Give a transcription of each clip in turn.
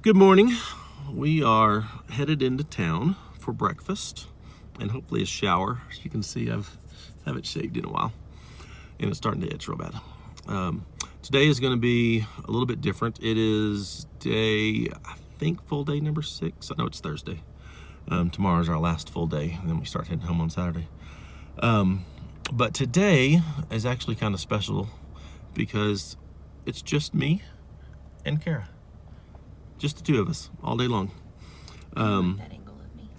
Good morning. We are headed into town for breakfast and hopefully a shower. As you can see, I haven't shaved in a while and it's starting to itch real bad. Today is going to be a little bit different. It is day, I think, full day number 6. I know it's Thursday. Tomorrow's our last full day, and then we start heading home on Saturday. But today is actually kind of special because it's just me and Kara. Just the two of us, all day long. I didn't like that angle of me.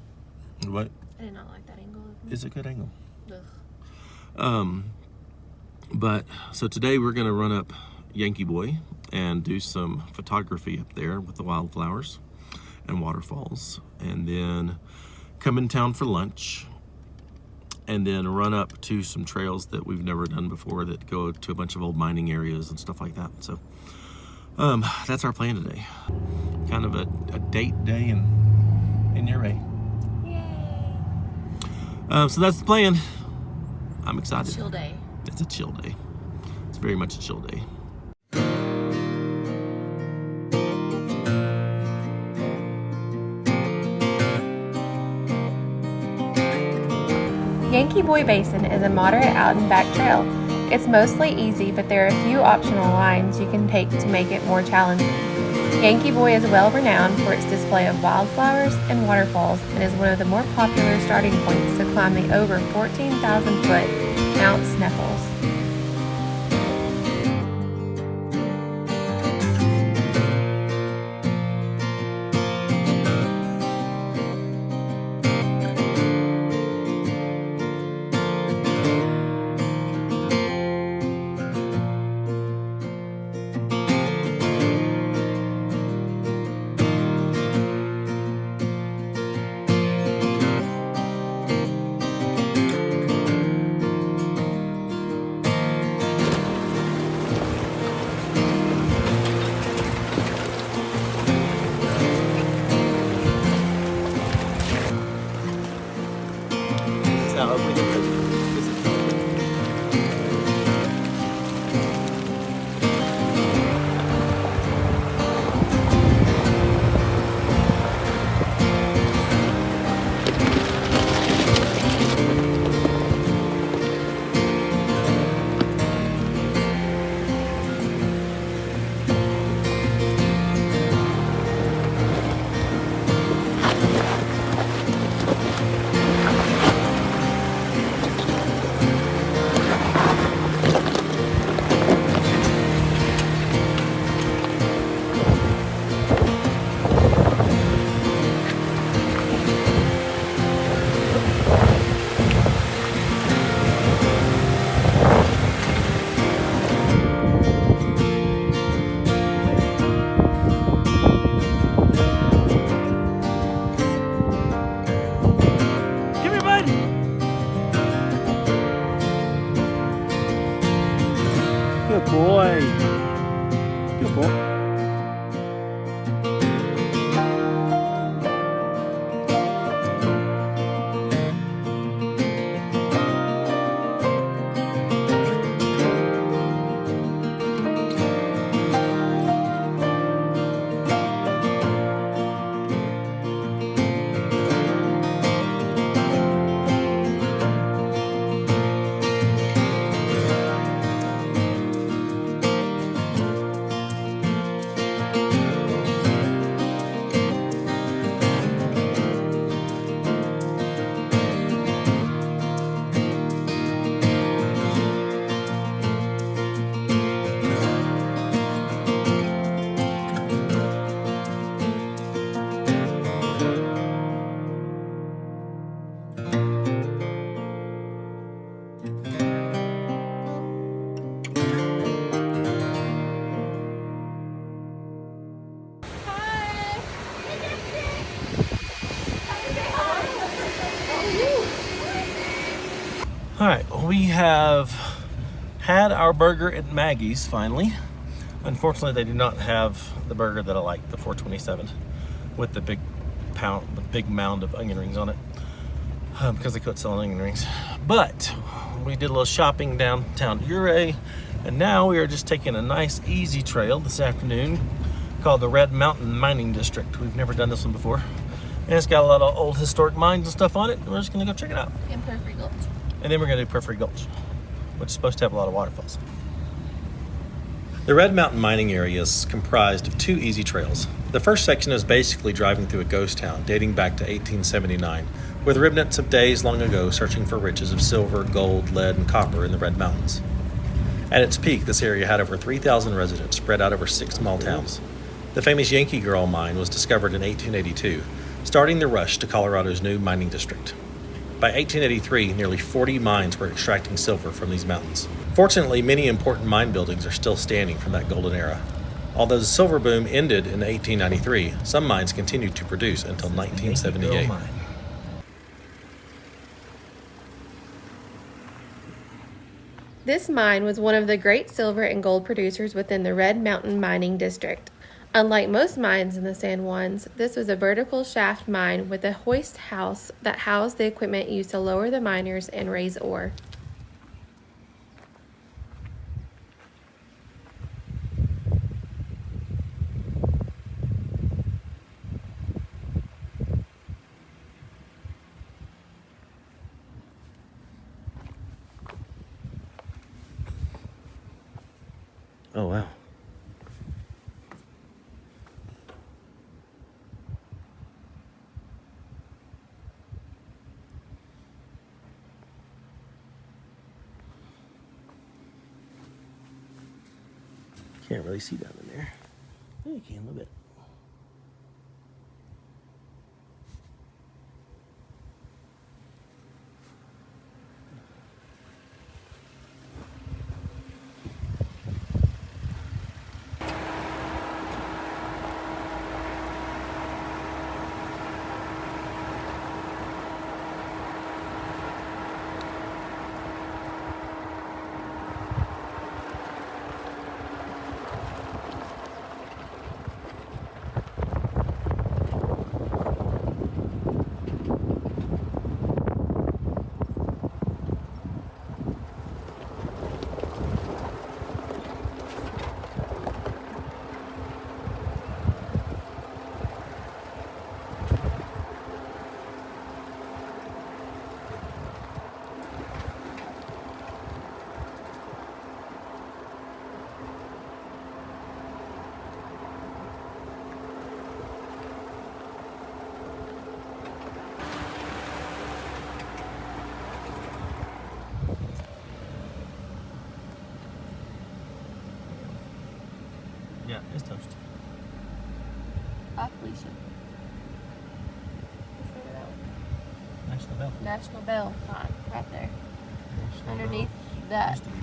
What? I did not like that angle of me. It's a good angle. Ugh. But so today we're gonna run up Yankee Boy and do some photography up there with the wildflowers and waterfalls, and then come in town for lunch, and then run up to some trails that we've never done before that go to a bunch of old mining areas and stuff like that. So that's our plan today. Kind of a date day in Ouray. Yay! So that's the plan. I'm excited. Chill day. It's a chill day. It's very much a chill day. Yankee Boy Basin is a moderate out and back trail. It's mostly easy, but there are a few optional lines you can take to make it more challenging. Yankee Boy is well renowned for its display of wildflowers and waterfalls and is one of the more popular starting points to climb the over 14,000 foot Mount Sneffels. Good boy. Good boy. All right, we have had our burger at Maggie's finally. Unfortunately, they do not have the burger that I like, the 427, with the big mound of onion rings on it, because they quit selling onion rings. But we did a little shopping downtown Ouray, and now we are just taking a nice easy trail this afternoon called the Red Mountain Mining District. We've never done this one before. And it's got a lot of old historic mines and stuff on it. We're just gonna go check it out. In Porphyry Gulch. And then we're gonna do Perfecey Gulch, which is supposed to have a lot of waterfalls. The Red Mountain mining area is comprised of 2 easy trails. The first section is basically driving through a ghost town dating back to 1879, with remnants of days long ago searching for riches of silver, gold, lead, and copper in the Red Mountains. At its peak, this area had over 3,000 residents spread out over 6 small towns. The famous Yankee Girl mine was discovered in 1882, starting the rush to Colorado's new mining district. By 1883, nearly 40 mines were extracting silver from these mountains. Fortunately, many important mine buildings are still standing from that golden era. Although the silver boom ended in 1893, some mines continued to produce until 1978. This mine was one of the great silver and gold producers within the Red Mountain Mining District. Unlike most mines in the San Juans, this was a vertical shaft mine with a hoist house that housed the equipment used to lower the miners and raise ore. Oh, wow. Can't really see down in there. Oh, you can a little bit. Yeah, it's toast. Off Felicia. What's the name of that one? National Bell. National Bell. Right there. National Underneath Bell. that. Used to be.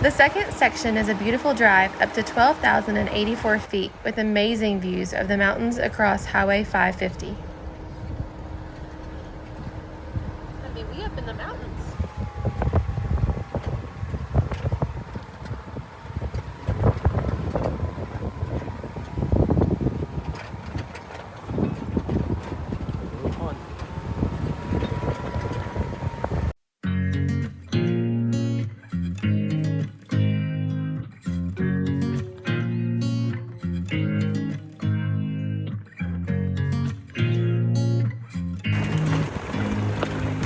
The second section is a beautiful drive up to 12,084 feet with amazing views of the mountains across Highway 550. I mean, we up in the mountains.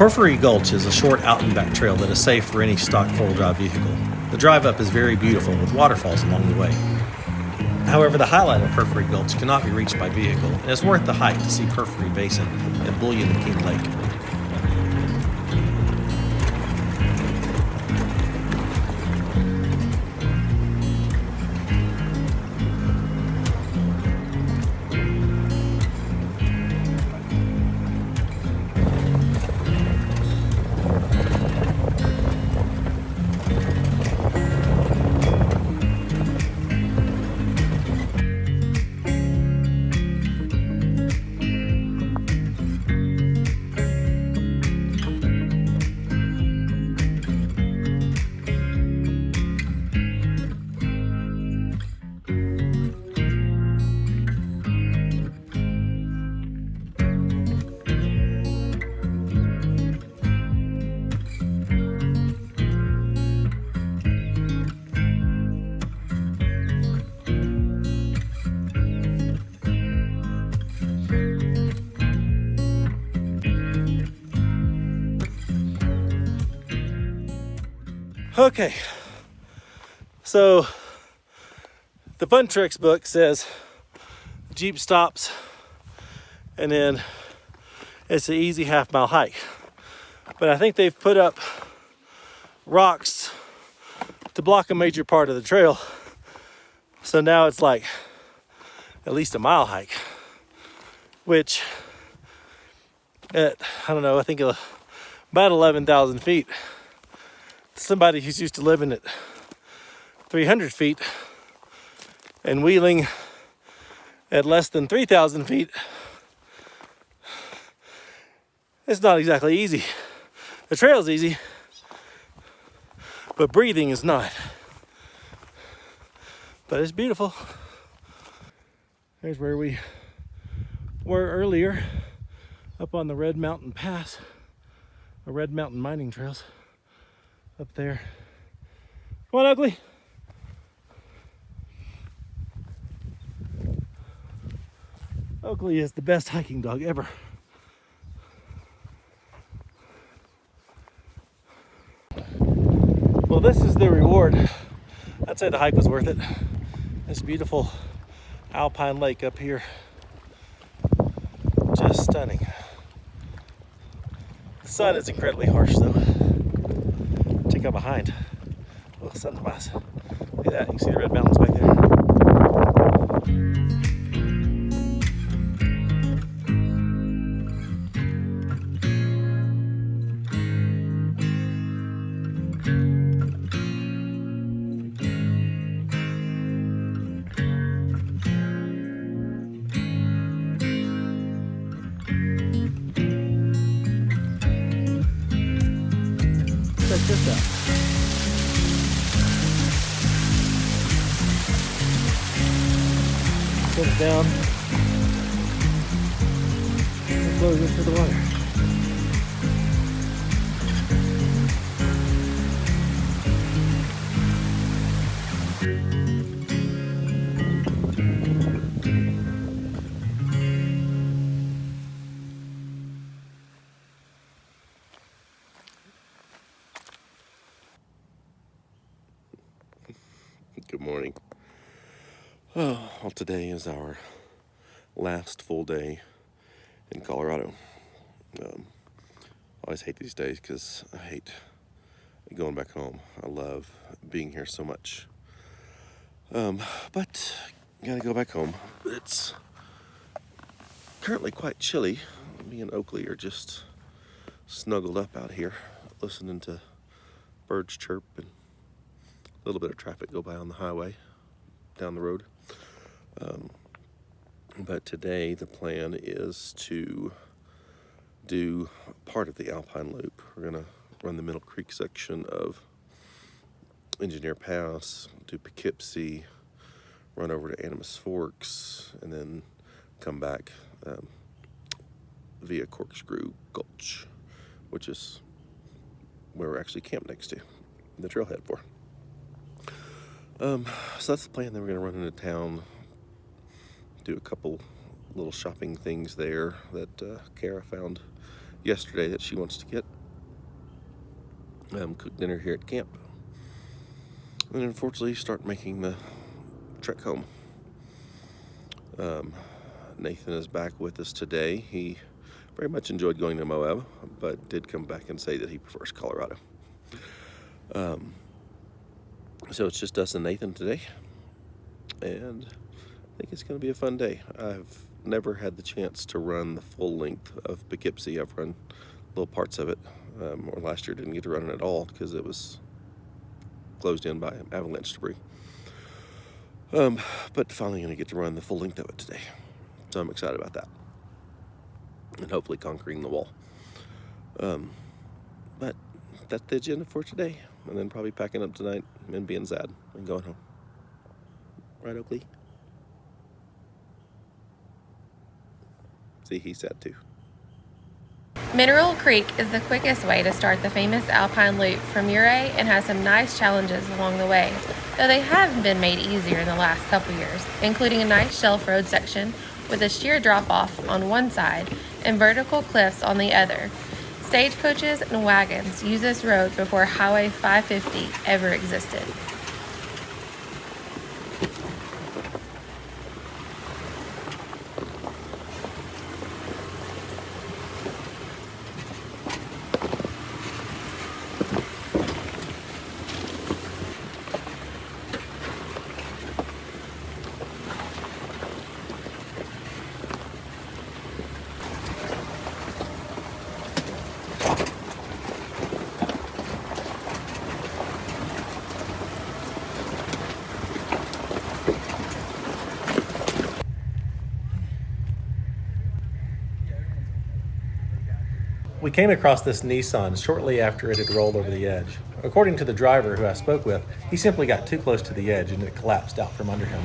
Porphyry Gulch is a short out and back trail that is safe for any stock four-wheel drive vehicle. The drive up is very beautiful with waterfalls along the way. However, the highlight of Porphyry Gulch cannot be reached by vehicle, and it's worth the hike to see Porphyry Basin and Bullion and King Lake. Okay, so the Fun Tricks book says Jeep stops and then it's an easy half-mile hike. But I think they've put up rocks to block a major part of the trail. So now it's like at least a mile hike, which at, I don't know, I think about 11,000 feet. Somebody who's used to living at 300 feet and wheeling at less than 3,000 feet, it's not exactly easy. The trail's easy, but breathing is not. But it's beautiful. There's where we were earlier, up on the Red Mountain Pass, or Red Mountain Mining Trails. Up there. Come on, Ugly. Ugly is the best hiking dog ever. Well, this is the reward. I'd say the hike was worth it. This beautiful Alpine Lake up here. Just stunning. The sun is incredibly harsh though. Check out behind. Oh, sunrise. Look at that. You can see the red mountains back there. Check this out. Put it down and flows into the water. Good morning. Oh, well, today is our last full day in Colorado. I always hate these days because I hate going back home. I love being here so much. But gotta go back home. It's currently quite chilly. Me and Oakley are just snuggled up out here, listening to birds chirp and a little bit of traffic go by on the highway down the road. But today the plan is to do part of the Alpine Loop. We're gonna run the Middle Creek section of Engineer Pass, do Poughkeepsie, run over to Animas Forks, and then come back via Corkscrew Gulch, which is where we're actually camped next to, the trailhead for. So that's the plan. Then we're gonna run into town, do a couple little shopping things there that Kara found yesterday that she wants to get. cook dinner here at camp, and unfortunately start making the trek home. Nathan is back with us today. He very much enjoyed going to Moab, but did come back and say that he prefers Colorado. So it's just us and Nathan today, and I think it's going to be a fun day. I've never had the chance to run the full length of Poughkeepsie. I've run little parts of it, or last year didn't get to run it at all because it was closed in by avalanche debris. But finally going to get to run the full length of it today. So I'm excited about that. And hopefully conquering the wall. But that's the agenda for today. And then probably packing up tonight and being sad and going home. Right, Oakley? See, he's sad too. Mineral Creek is the quickest way to start the famous Alpine Loop from Ouray and has some nice challenges along the way, though they have been made easier in the last couple years, including a nice shelf road section with a sheer drop-off on one side and vertical cliffs on the other. Stagecoaches and wagons use this road before Highway 550 ever existed. We came across this Nissan shortly after it had rolled over the edge. According to the driver who I spoke with, he simply got too close to the edge and it collapsed out from under him.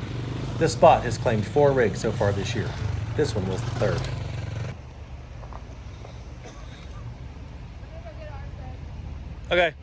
This spot has claimed 4 rigs so far this year. This one was the 3rd. Okay.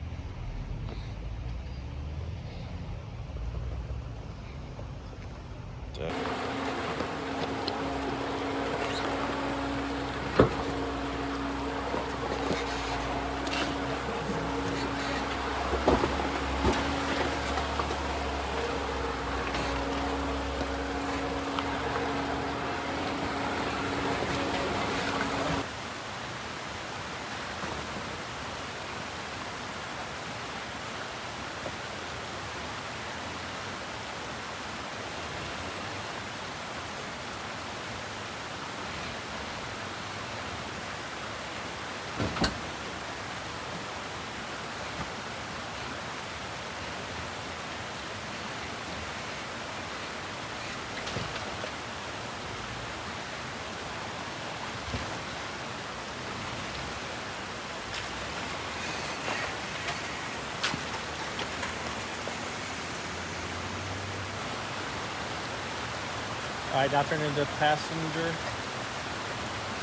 All right, now turn into passenger.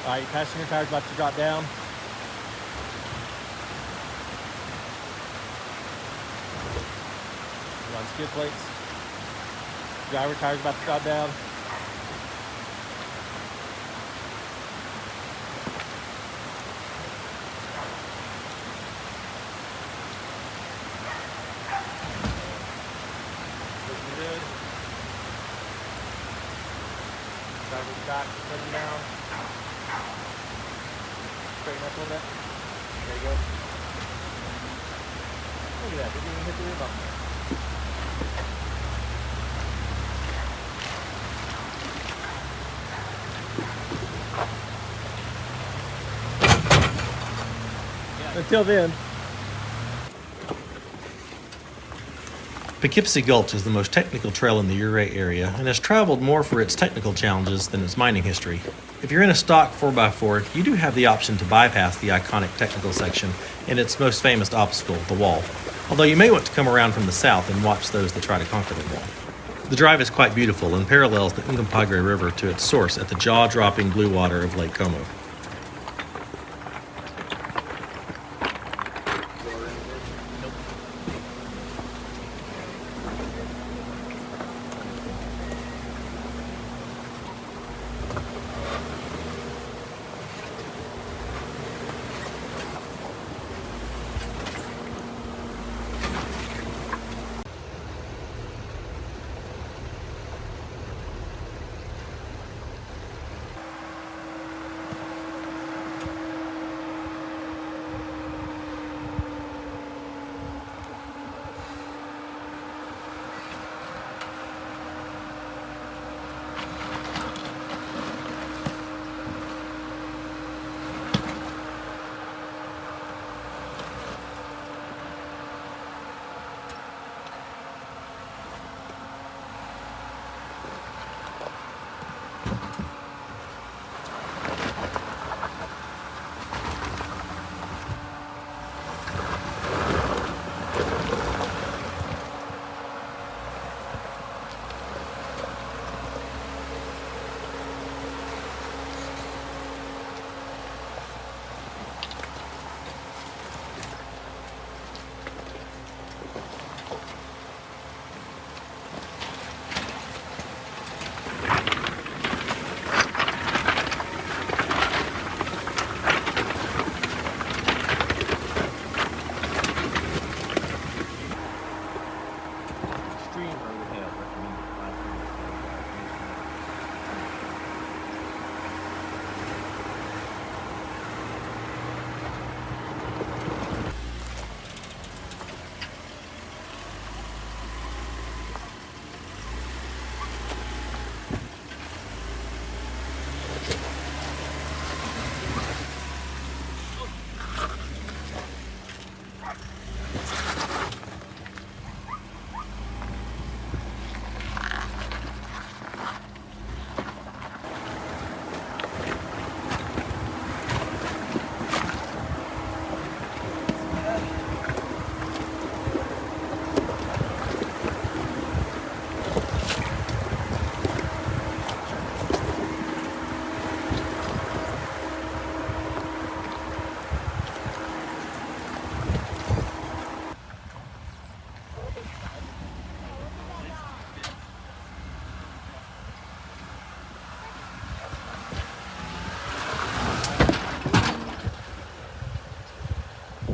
All right, passenger tire's about to drop down. You're on skid plates. Driver tire's about to drop down. Looking good. Driver's back, putting down. Straighten up a little bit. There you go. Look at that, didn't even hit the rear bumper. Until then. Poughkeepsie Gulch is the most technical trail in the Ouray area and has traveled more for its technical challenges than its mining history. If you're in a stock 4x4, you do have the option to bypass the iconic technical section and its most famous obstacle, the wall, although you may want to come around from the south and watch those that try to conquer the wall. The drive is quite beautiful and parallels the Uncompahgre River to its source at the jaw-dropping blue water of Lake Como.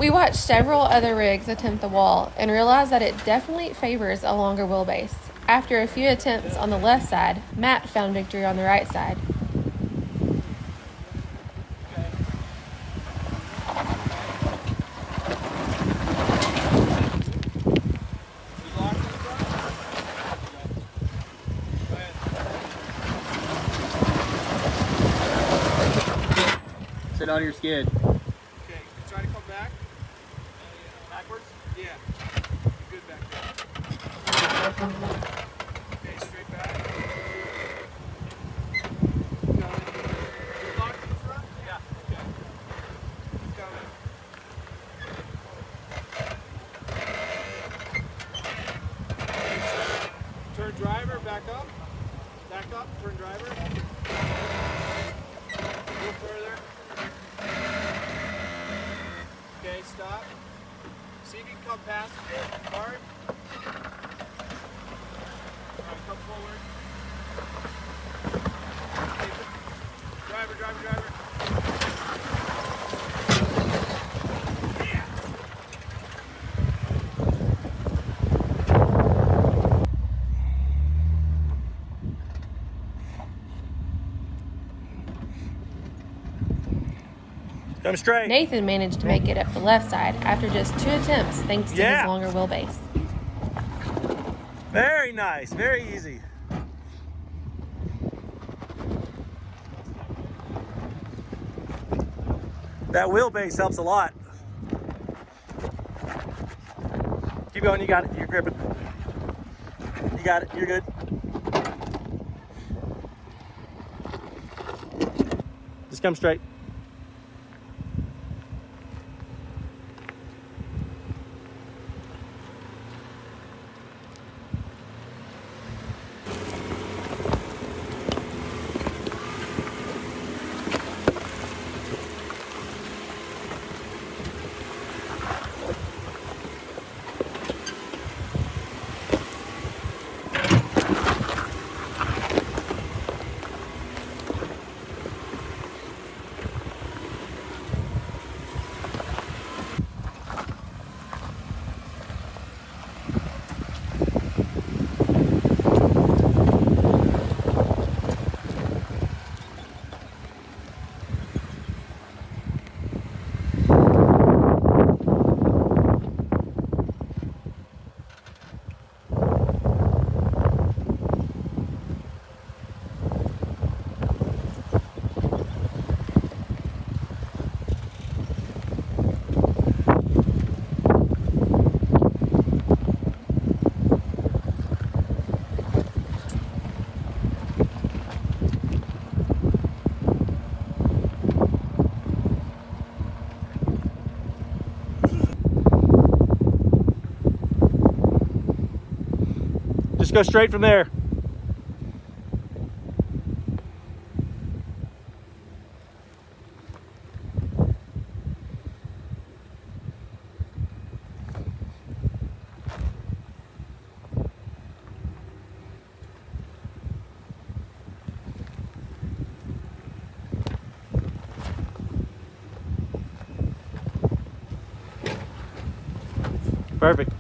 We watched several other rigs attempt the wall and realized that it definitely favors a longer wheelbase. After a few attempts on the left side, Matt found victory on the right side. Sit on your skid. Okay, try to come back. Backwards? Yeah. Good back there. Okay, straight back. Keep going. You're locked in front? Yeah. Okay. Keep going. Okay, turn driver, back up. Back up, turn driver. A little further. Okay, stop. See if you can come past the guard. Alright, come forward. Okay, driver, driver, driver. Yeah. Come straight. Nathan managed to make it up the left side after just 2 attempts thanks to Yeah. his longer wheelbase. Very nice, very easy. That wheelbase helps a lot. Keep going, you got it, you're gripping. You got it, you're good. Just come straight. Just go straight from there. Perfect.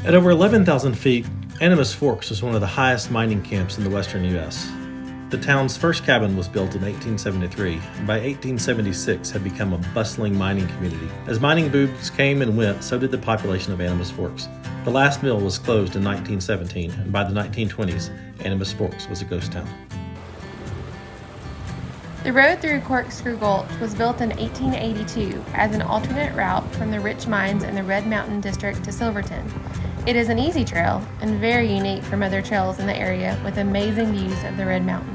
At over 11,000 feet, Animas Forks was one of the highest mining camps in the western U.S. The town's first cabin was built in 1873, and by 1876 had become a bustling mining community. As mining booms came and went, so did the population of Animas Forks. The last mill was closed in 1917, and by the 1920s, Animas Forks was a ghost town. The road through Corkscrew Gulch was built in 1882 as an alternate route from the rich mines in the Red Mountain District to Silverton. It is an easy trail and very unique from other trails in the area with amazing views of the Red Mountains.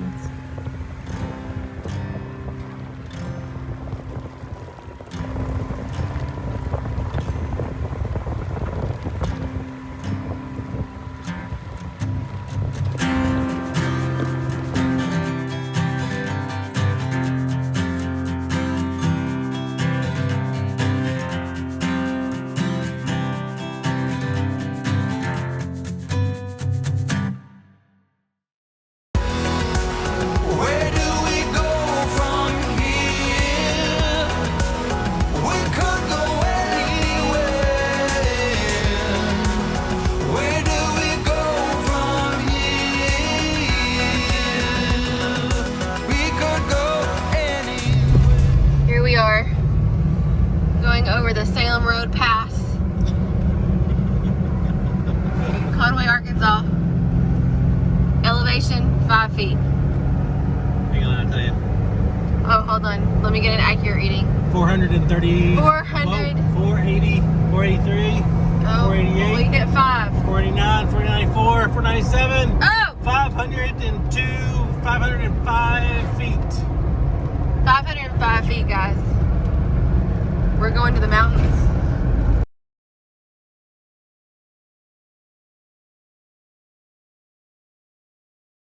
Where do we go from here? We could go anywhere. Where do we go from here? We could go anywhere. Here we are, going over the Salem Road Pass, Conway, Arkansas. Elevation 5 feet. Hang on, I'll tell you. Oh, hold on. Let me get an accurate reading. 430. 400. 480. 483. Oh, 488. we hit 5. 489. 494. 497. Oh! 502. 505 feet. 505 feet, guys. We're going to the mountains.